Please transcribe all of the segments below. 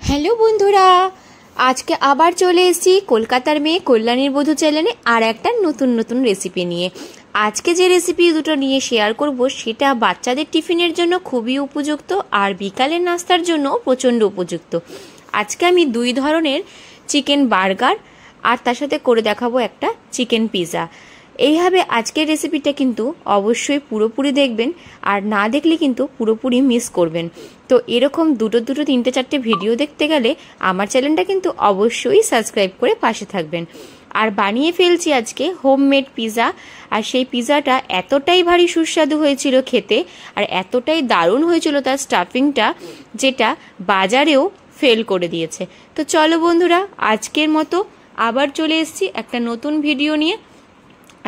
Hello বন্ধুরা, আজকে আবার চলে এসেছি কলকাতার মেয়ে কল্যাণীর বধূ চ্যানেলে আর একটা নতুন রেসিপি নিয়ে। আজকে যে রেসিপি দুটো নিয়ে শেয়ার করব সেটা বাচ্চাদের টিফিনের জন্য খুবই উপযুক্ত আর বিকালের নাস্তার জন্য প্রচণ্ড উপযুক্ত। আজকে আমি দুই ধরনের চিকেন বার্গার আর তার সাথে করে দেখাবো একটা চিকেন পিৎজা। এইভাবে আজকের রেসিপিটা কিন্তু অবশ্যই পুরোপুরি দেখবেন, আর না দেখলে কিন্তু পুরোপুরি মিস করবেন। তো এরকম দুটো তিনটে চারটে ভিডিও দেখতে গেলে আমার চ্যানেলটা কিন্তু অবশ্যই সাবস্ক্রাইব করে পাশে থাকবেন। আর বানিয়ে ফেলছি আজকে হোমমেড পিৎজা, আর সেই পিৎজাটা এতটাই ভারী সুস্বাদু হয়েছিল খেতে, আর এতটাই দারুণ হয়েছিল তার স্টাফিংটা, যেটা বাজারেও ফেল করে দিয়েছে। তো চলো বন্ধুরা, আজকের মতো আবার চলে এসেছি একটা নতুন ভিডিও নিয়ে।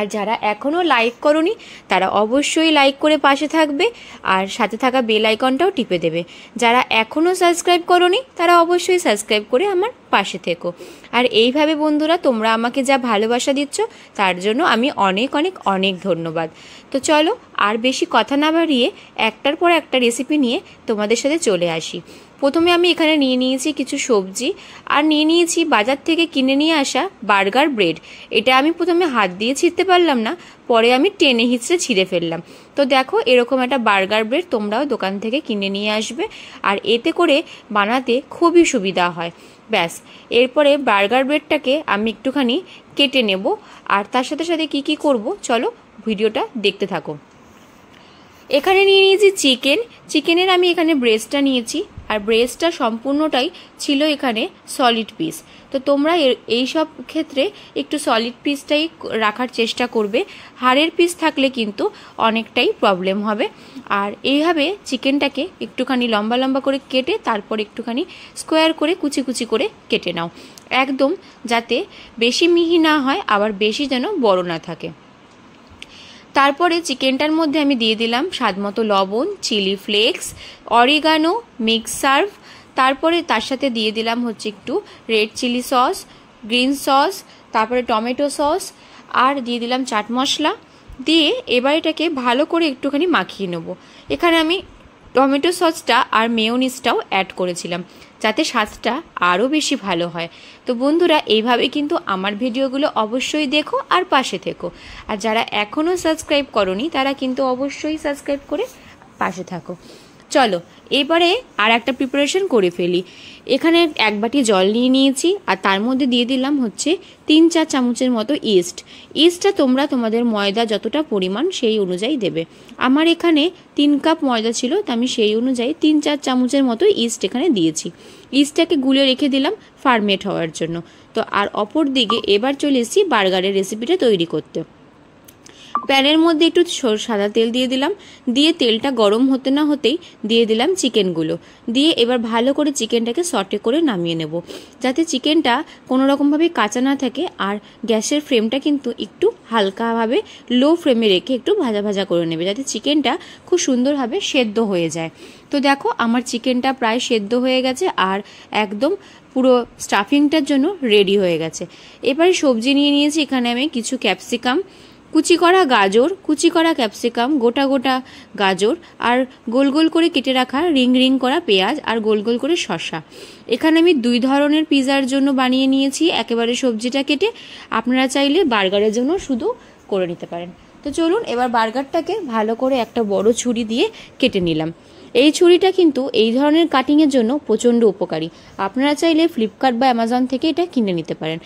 আর যারা এখনও লাইক করোনি তারা অবশ্যই লাইক করে পাশে থাকবে, আর সাথে থাকা বেল আইকনটাও টিপে দেবে। যারা এখনও সাবস্ক্রাইব করোনি তারা অবশ্যই সাবস্ক্রাইব করে আমার পাশে থেকো। আর এইভাবে বন্ধুরা তোমরা আমাকে যা ভালোবাসা দিচ্ছ তার জন্য আমি অনেক ধন্যবাদ। তো চলো আর বেশি কথা না বাড়িয়ে একটার পর একটা রেসিপি নিয়ে তোমাদের সাথে চলে আসি। প্রথমে আমি এখানে নিয়ে নিয়েছি কিছু সবজি, আর নিয়ে নিয়েছি বাজার থেকে কিনে নিয়ে আসা বার্গার ব্রেড। এটা আমি প্রথমে হাত দিয়ে ছিঁড়তে পারলাম না, পরে আমি টেনে হিঁচড়ে ছিঁড়ে ফেললাম। তো দেখো এরকম একটা বার্গার ব্রেড তোমরাও দোকান থেকে কিনে নিয়ে আসবে, আর এতে করে বানাতে খুবই সুবিধা হয়। ব্যাস, এরপরে বার্গার ব্রেডটাকে আমি একটুখানি কেটে নেব, আর তার সাথে সাথে কি করব চলো ভিডিওটা দেখতে থাকো। এখানে নিয়ে নিয়েছি চিকেনের আমি এখানে ব্রেস্টটা নিয়েছি, আর ব্রেস্টটা সম্পূর্ণটাই ছিল এখানে সলিড পিস। তো তোমরা এই সব ক্ষেত্রে একটু সলিড পিসটাই রাখার চেষ্টা করবে, হাড়ের পিস থাকলে কিন্তু অনেকটাই প্রবলেম হবে। আর এইভাবে চিকেনটাকে একটুখানি লম্বা করে কেটে তারপর একটুখানি স্কোয়ার করে কুচি করে কেটে নাও, একদম যাতে বেশি মিহি না হয় আবার বেশি যেন বড় না থাকে। তারপরে চিকেনটার মধ্যে আমি দিয়ে দিলাম স্বাদমতো লবণ, chilli flakes, oregano, mix serve, তারপরে তার সাথে দিয়ে দিলাম হচ্ছে একটু red chilli sauce, green sauce, তারপরে টমেটো সস, আর দিয়ে দিলাম চাট মশলা দিয়ে এবার এটাকে ভালো করে একটুখানি মাখিয়ে নেব। এখানে আমি টমেটো সসটা আর মেয়োনিজটাও অ্যাড করেছিলাম যাতে স্বাদটা আরও বেশি ভালো হয়। তো বন্ধুরা এইভাবে কিন্তু আমার ভিডিওগুলো অবশ্যই দেখো আর পাশে থেকো। আর যারা এখনও সাবস্ক্রাইব করোনি তারা কিন্তু অবশ্যই সাবস্ক্রাইব করে পাশে থাকো। চলো এবারে আর একটা প্রিপারেশন করে ফেলি। এখানে এক বাটি জল নিয়ে নিয়েছি, আর তার মধ্যে দিয়ে দিলাম হচ্ছে 3-4 চামচের মতো ইস্টটা তোমরা তোমাদের ময়দা যতটা পরিমাণ সেই অনুযায়ী দেবে। আমার এখানে 3 কাপ ময়দা ছিল, তো আমি সেই অনুযায়ী 3-4 চামচের মতো ইস্ট এখানে দিয়েছি। ইস্টটাকে গুলে রেখে দিলাম ফার্মেট হওয়ার জন্য। তো আর অপর দিকে এবার চলে এসেছি বার্গারের রেসিপিটা তৈরি করতে। প্যানের মধ্যে একটু সাদা তেল দিয়ে দিলাম, দিয়ে তেলটা গরম হতে না হতেই দিয়ে দিলাম চিকেনগুলো, দিয়ে এবার ভালো করে চিকেনটাকে সটে করে নামিয়ে নেব, যাতে চিকেনটা কোনো রকমভাবে কাঁচা না থাকে। আর গ্যাসের ফ্লেমটা কিন্তু একটু হালকাভাবে লো ফ্লেমে রেখে একটু ভাজা করে নেবে, যাতে চিকেনটা খুব সুন্দরভাবে সেদ্ধ হয়ে যায়। তো দেখো আমার চিকেনটা প্রায় সেদ্ধ হয়ে গেছে, আর একদম পুরো স্টাফিংটার জন্য রেডি হয়ে গেছে। এবারে সবজি নিয়ে নিয়েছি এখানে আমি কিছু ক্যাপসিকাম, কুচি করা গাজর, কুচি করা ক্যাপসিকাম, গোটা গাজর, আর গোল করে কেটে রাখা রিং করা পেঁয়াজ, আর গোল করে শসা। এখানে আমি 2 ধরনের পিৎজার জন্য বানিয়ে নিয়েছি একেবারে সবজিটা কেটে। আপনারা চাইলে বার্গারের জন্য শুধু করে নিতে পারেন। তো চলুন এবার বার্গারটাকে ভালো করে একটা বড় ছুরি দিয়ে কেটে নিলাম। এই ছুরিটা কিন্তু এই ধরনের কাটিংয়ের জন্য প্রচণ্ড উপকারী। আপনারা চাইলে ফ্লিপকার্ট বা অ্যামাজন থেকে এটা কিনে নিতে পারেন।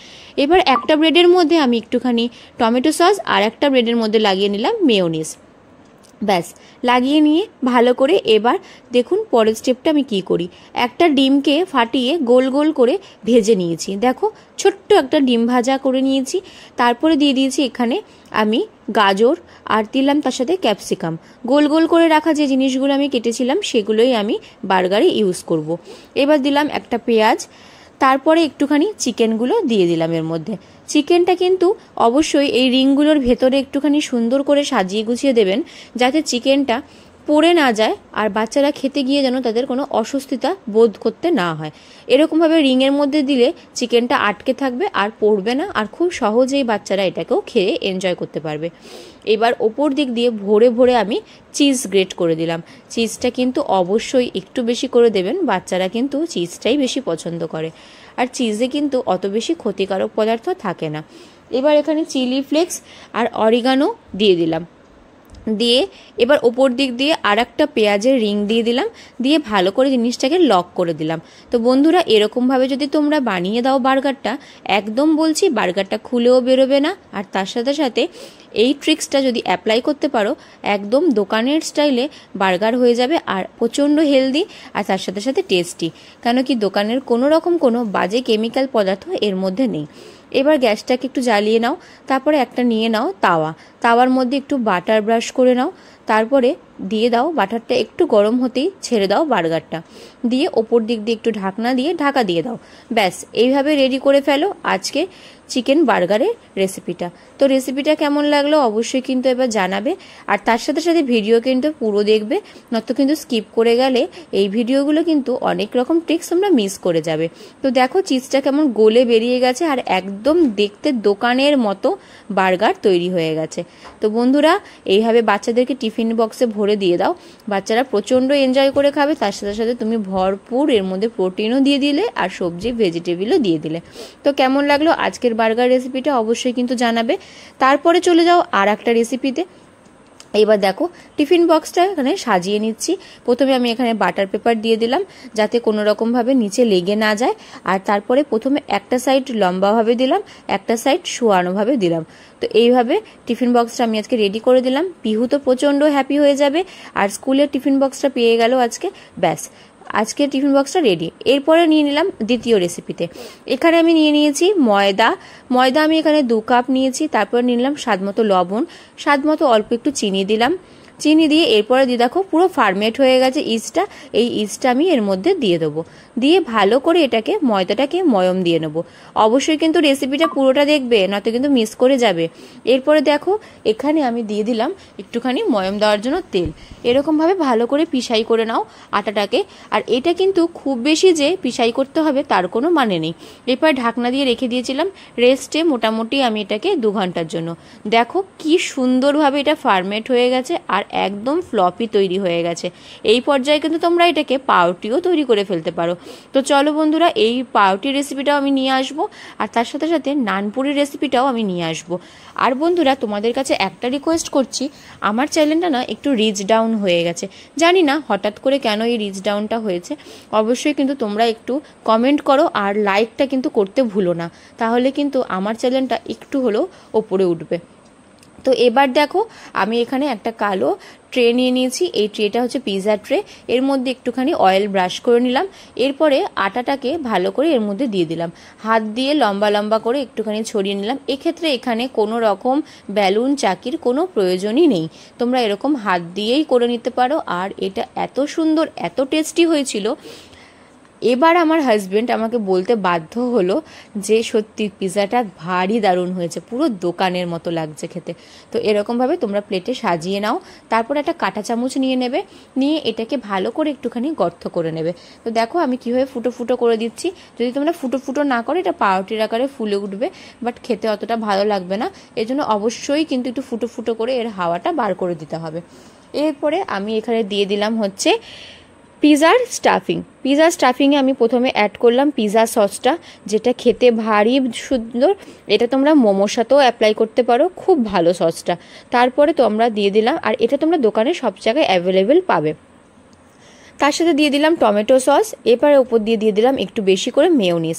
এবার একটা ব্রেডের মধ্যে আমি একটুখানি টমেটো সস, আর একটা ব্রেডের মধ্যে লাগিয়ে নিলাম মেয়োনিজ। ব্যাস, লাগিয়ে নিয়ে ভালো করে এবার দেখুন পরের স্টেপটা আমি কি করি। একটা ডিমকে ফাটিয়ে গোল করে ভেজে নিয়েছি। দেখো ছোট্ট একটা ডিম ভাজা করে নিয়েছি। তারপরে দিয়ে দিয়েছি এখানে আমি গাজর, আর দিলাম তার সাথে ক্যাপসিকাম। গোল করে রাখা যে জিনিসগুলো আমি কেটেছিলাম সেগুলোই আমি বার্গারে ইউজ করব। এবার দিলাম একটা পেঁয়াজ, তারপরে একটুখানি চিকেনগুলো দিয়ে দিলাম এর মধ্যে। চিকেনটা কিন্তু অবশ্যই এই রিংগুলোর ভেতরে একটুখানি সুন্দর করে সাজিয়ে গুছিয়ে দেবেন, যাতে চিকেনটা পড়ে না যায় আর বাচ্চারা খেতে গিয়ে যেন তাদের কোনো অস্বস্তিতা বোধ করতে না হয়। এরকমভাবে রিংয়ের মধ্যে দিলে চিকেনটা আটকে থাকবে আর পড়বে না, আর খুব সহজেই বাচ্চারা এটাকেও খেয়ে এনজয় করতে পারবে। এবার ওপর দিক দিয়ে ভরে ভরে আমি চিজ গ্রেট করে দিলাম। চিজটা কিন্তু অবশ্যই একটু বেশি করে দেবেন, বাচ্চারা কিন্তু চিজটাই বেশি পছন্দ করে, আর চিজে কিন্তু অত বেশি ক্ষতিকারক পদার্থ থাকে না। এবার এখানে চিলি ফ্লেক্স আর অরিগানো দিয়ে দিলাম, দিয়ে এবার ওপর দিক দিয়ে আর একটা পেঁয়াজের রিং দিয়ে দিলাম, দিয়ে ভালো করে জিনিসটাকে লক করে দিলাম। তো বন্ধুরা, এরকমভাবে যদি তোমরা বানিয়ে দাও বার্গারটা, একদম বলছি বার্গারটা খুলেও বেরোবে না, আর তার সাথে সাথে এই ট্রিক্সটা যদি অ্যাপ্লাই করতে পারো, একদম দোকানের স্টাইলে বার্গার হয়ে যাবে, আর প্রচণ্ড হেলদি, আর তার সাথে সাথে টেস্টি। কেন কি দোকানের কোনো রকম কোনো বাজে কেমিক্যাল পদার্থ এর মধ্যে নেই। এবার গ্যাসটাকে একটু জ্বালিয়ে নাও, তারপরে একটা নিয়ে নাও তাওয়ার মধ্যে একটু বাটার ব্রাশ করে নাও, তারপরে দিয়ে দাও বাটারটা একটু গরম হতেই ছেড়ে দাও বার্গারটা, দিয়ে ওপর দিক দিয়ে একটু ঢাকনা দিয়ে ঢাকা দিয়ে দাও। ব্যাস, এইভাবে রেডি করে ফেলো আজকে চিকেন বার্গারের রেসিপিটা। তো রেসিপিটা কেমন লাগলো অবশ্যই কিন্তু এবার জানাবে, আর তার সাথে সাথে ভিডিও কিন্তু পুরো দেখবে, নয়তো কিন্তু স্কিপ করে গেলে এই ভিডিওগুলো কিন্তু অনেক রকম ট্রিক্স তোমরা মিস করে যাবে। তো দেখো চিজটা কেমন গলে বেরিয়ে গেছে, আর একদম দেখতে দোকানের মতো বার্গার তৈরি হয়ে গেছে। তো বন্ধুরা, এইভাবে বাচ্চাদেরকে টিফিন বক্সে ভরে দিয়ে দাও, বাচ্চারা প্রচণ্ড এনজয় করে খাবে। তার সাথে সাথে তুমি ভরপুর এর মধ্যে প্রোটিনও দিয়ে দিলে, আর সবজি ভেজিটেবলও দিয়ে দিলে। তো কেমন লাগলো আজকের বার্গার রেসিপিটা অবশ্যই কিন্তু জানাবে। তারপরে চলে যাও আর একটা রেসিপিতে। এবার দেখো টিফিন বক্সটা এখানে সাজিয়ে নিচ্ছি। প্রথমে আমি এখানে বাটার পেপার দিয়ে দিলাম যাতে কোনো রকমভাবে নিচে লেগে না যায়, আর তারপরে প্রথমে একটা সাইড লম্বাভাবে দিলাম, একটা সাইড শোয়ানোভাবে দিলাম। তো এইভাবে টিফিন বক্সটা আমি আজকে রেডি করে দিলাম। পিহু তো প্রচণ্ড হ্যাপি হয়ে যাবে, আর স্কুলের টিফিন বক্সটা পেয়ে গেল আজকে। ব্যাস, আজকে টিফিন বক্সটা রেডি। এরপরে নিয়ে নিলাম দ্বিতীয় রেসিপিতে। এখানে আমি নিয়ে নিয়েছি ময়দা আমি এখানে 2 কাপ নিয়েছি। তারপর নিলাম স্বাদমতো লবণ, স্বাদমতো অল্প একটু চিনি দিলাম, চিনি দিয়ে এরপরে দিয়ে দেখো পুরো ফার্মেট হয়ে গেছে ইস্টটা। এই ইস্টটা আমি এর মধ্যে দিয়ে দেবো, দিয়ে ভালো করে এটাকে ময়দাটাকে ময়ম দিয়ে নেবো। অবশ্যই কিন্তু রেসিপিটা পুরোটা দেখবে, নয়তো কিন্তু মিস করে যাবে। এরপরে দেখো এখানে আমি দিয়ে দিলাম একটুখানি ময়ম দেওয়ার জন্য তেল। এরকমভাবে ভালো করে পিসাই করে নাও আটাটাকে। আর এটা কিন্তু খুব বেশি যে পিসাই করতে হবে তার কোনো মানে নেই। এরপর ঢাকনা দিয়ে রেখে দিয়েছিলাম রেস্টে, মোটামুটি আমি এটাকে 2 ঘন্টার জন্য। দেখো কি সুন্দরভাবে এটা ফার্মেট হয়ে গেছে, আর একদম ফ্লপি তৈরি হয়ে গেছে। এই পর্যায়ে কিন্তু তোমরা এটাকে পাউরুটিও তৈরি করে ফেলতে পারো। তো চলো বন্ধুরা, এই পাউরুটির রেসিপিটাও আমি নিয়ে আসবো, আর তার সাথে সাথে নানপুরির রেসিপিটাও আমি নিয়ে আসবো। আর বন্ধুরা, তোমাদের কাছে একটা রিকোয়েস্ট করছি, আমার চ্যানেলটা না একটু রিচ ডাউন হয়ে গেছে। জানি না হঠাৎ করে কেন এই রিচ ডাউনটা হয়েছে। অবশ্যই কিন্তু তোমরা একটু কমেন্ট করো, আর লাইকটা কিন্তু করতে ভুলো না, তাহলে কিন্তু আমার চ্যানেলটা একটু হলেও ওপরে উঠবে। তো এবার দেখো আমি এখানে একটা কালো ট্রে নিয়ে নিয়েছি। এই ট্রেটা হচ্ছে পিৎজা ট্রে। এর মধ্যে একটুখানি অয়েল ব্রাশ করে নিলাম। এরপরে আটাটাকে ভালো করে এর মধ্যে দিয়ে দিলাম, হাত দিয়ে লম্বা লম্বা করে একটুখানি ছড়িয়ে নিলাম। এক্ষেত্রে এখানে কোনো রকম বেলুন চাকির কোনো প্রয়োজনই নেই, তোমরা এরকম হাত দিয়েই করে নিতে পারো। আর এটা এত সুন্দর, এত টেস্টি হয়েছিল। এবার আমার হাজবেন্ড আমাকে বলতে বাধ্য হলো যে সত্যি পিৎজাটা ভারী দারুণ হয়েছে, পুরো দোকানের মতো লাগছে খেতে। তো এরকমভাবে তোমরা প্লেটে সাজিয়ে নাও। তারপর একটা কাঁটা চামচ নিয়ে নেবে, নিয়ে এটাকে ভালো করে একটুখানি গর্ত করে নেবে। তো দেখো আমি কীভাবে ফুটো ফুটো করে দিচ্ছি। যদি তোমরা ফুটো ফুটো না করো, এটা পাউরুটির আকারে ফুলে উঠবে, বাট খেতে অতটা ভালো লাগবে না। এর জন্য অবশ্যই কিন্তু একটু ফুটো ফুটো করে এর হাওয়াটা বার করে দিতে হবে। এরপরে আমি এখানে দিয়ে দিলাম হচ্ছে পিৎজার স্টাফিংয়ে আমি প্রথমে অ্যাড করলাম পিৎজা সসটা, যেটা খেতে ভারী সুন্দর। এটা তোমরা মোমোর সাথেও অ্যাপ্লাই করতে পারো, খুব ভালো সসটা। তারপরে তোমরা দিয়ে দিলাম, আর এটা তোমরা দোকানে সব জায়গায় অ্যাভেলেবেল পাবে। তার সাথে দিয়ে দিলাম টমেটো সস, এরপরে উপর দিয়ে দিলাম একটু বেশি করে মেয়োনিজ।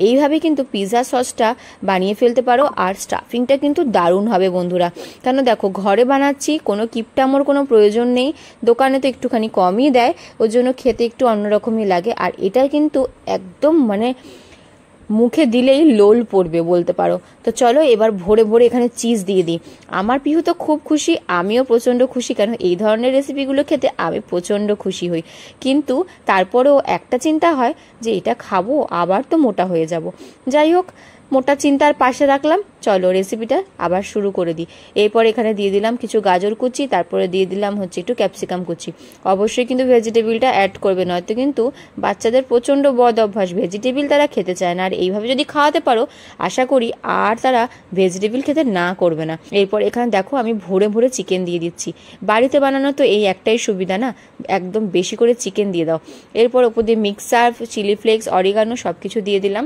এইভাবে কিন্তু পিৎজা সসটা বানিয়ে ফেলতে পারো। আর স্টাফিংটা কিন্তু দারুণ হবে বন্ধুরা, কেন দেখো ঘরে বানাচ্ছি, কোনো কিপটামোর কোনো প্রয়োজন নেই। দোকানে তো একটুখানি কমই দেয়, ওর জন্য খেতে একটু অন্যরকমই লাগে। আর এটা কিন্তু একদম মানে মুখে দিলেই লোল পড়বে বলতে পারো। তো চলো এবার ভরে ভরে এখানে চিজ দিয়ে দিই। আমার পিহু তো খুব খুশি, আমিও প্রচণ্ড খুশি, কারণ এই ধরনের রেসিপিগুলো খেতে আমি প্রচণ্ড খুশি হই। কিন্তু তারপরেও একটা চিন্তা হয় যে এটা খাবো আবার তো মোটা হয়ে যাব। যাই হোক, মোটা চিন্তার পাশে রাখলাম, চলো রেসিপিটা আবার শুরু করে দিই। এরপর এখানে দিয়ে দিলাম কিছু গাজর কুচি, তারপরে দিয়ে দিলাম হচ্ছে একটু ক্যাপসিকাম কুচি। অবশ্যই কিন্তু ভেজিটেবিলটা অ্যাড করবে, নয়তো কিন্তু বাচ্চাদের প্রচণ্ড বদ অভ্যাস, ভেজিটেবিল তারা খেতে চায় না। আর এইভাবে যদি খাওয়াতে পারো আশা করি আর তারা ভেজিটেবিল খেতে না করবে না। এরপর এখানে দেখো আমি ভরে ভরে চিকেন দিয়ে দিচ্ছি। বাড়িতে বানানো তো এই একটাই সুবিধা না, একদম বেশি করে চিকেন দিয়ে দাও। এরপর ওপর দিয়ে মিক্সার, চিলি ফ্লেক্স, অরিগানো সব কিছু দিয়ে দিলাম,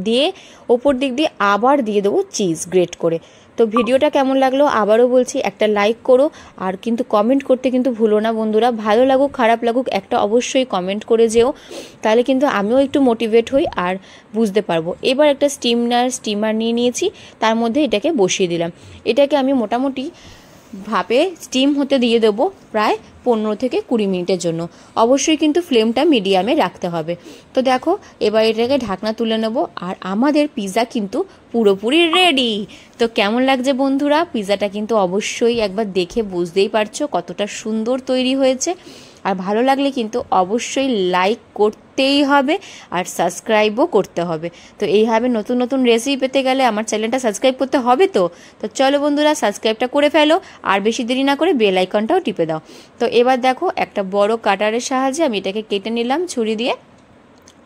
দিয়ে ওপর দিক দিয়ে আবার দিয়ে দেবো চিজ গ্রেট করে। তো ভিডিওটা কেমন লাগলো আবারও বলছি, একটা লাইক করো, আর কিন্তু কমেন্ট করতে কিন্তু ভুলো না বন্ধুরা। ভালো লাগুক খারাপ লাগুক একটা অবশ্যই কমেন্ট করে যেও, তাহলে কিন্তু আমিও একটু মোটিভেট হই আর বুঝতে পারবো। এবার একটা স্টিমার নিয়ে নিয়েছি, তার মধ্যে এটাকে বসিয়ে দিলাম। এটাকে আমি মোটামুটি ভাপে স্টিম হতে দিয়ে দেবো প্রায় 15 থেকে 20 মিনিটের জন্য। অবশ্যই কিন্তু ফ্লেমটা মিডিয়ামে রাখতে হবে। তো দেখো এবার এটাকে ঢাকনা তুলে নেবো, আর আমাদের পিৎজা কিন্তু পুরোপুরি রেডি। তো কেমন লাগছে বন্ধুরা পিৎজাটা, কিন্তু অবশ্যই একবার দেখে বুঝতেই পারছো কতটা সুন্দর তৈরি হয়েছে। আর ভালো লাগলে কিন্তু অবশ্যই লাইক করতেই হবে আর সাবস্ক্রাইবও করতে হবে। তো এইভাবে নতুন নতুন রেসিপি পেতে গেলে আমার চ্যানেলটা সাবস্ক্রাইব করতে হবে। তো চলো বন্ধুরা সাবস্ক্রাইবটা করে ফেলো, আর বেশি দেরি না করে বেল আইকনটাও টিপে দাও। তো এবার দেখো একটা বড় কাটারের সাহায্যে আমি এটাকে কেটে নিলাম ছুরি দিয়ে,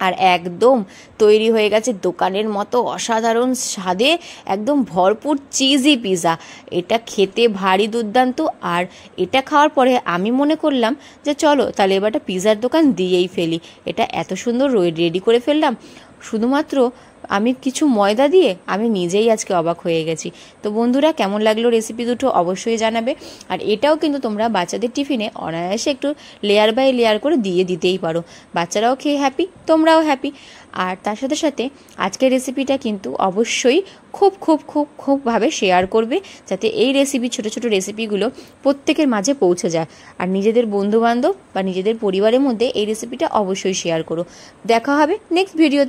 আর একদম তৈরি হয়ে গেছে দোকানের মতো অসাধারণ স্বাদে একদম ভরপুর চিজি পিৎজা। এটা খেতে ভারী দুর্দান্ত। আর এটা খাওয়ার পরে আমি মনে করলাম যে চলো তাহলে এবার একটা পিৎজার দোকান দিয়েই ফেলি। এটা এত সুন্দর রেডি করে ফেললাম শুধুমাত্র আমি কিছু ময়দা দিয়ে, আমি নিজেই আজকে অবাক হয়ে গেছি। তো বন্ধুরা কেমন লাগলো রেসিপি দুটো অবশ্যই জানাবে। আর এটাও কিন্তু তোমরা বাচ্চাদের টিফিনে অনায়াসে একটু লেয়ার বাই লেয়ার করে দিয়ে দিতেই পারো, বাচ্চারাও খেয়ে হ্যাপি, তোমরাও হ্যাপি। আর তার সাথে সাথে আজকের রেসিপিটা কিন্তু অবশ্যই খুব খুব খুব খুবভাবে শেয়ার করবে, যাতে এই রেসিপি ছোটো ছোটো রেসিপিগুলো প্রত্যেকের মাঝে পৌঁছে যায়। আর নিজেদের বন্ধুবান্ধব বা নিজেদের পরিবারের মধ্যে এই রেসিপিটা অবশ্যই শেয়ার করো। দেখা হবে নেক্সট ভিডিওতে।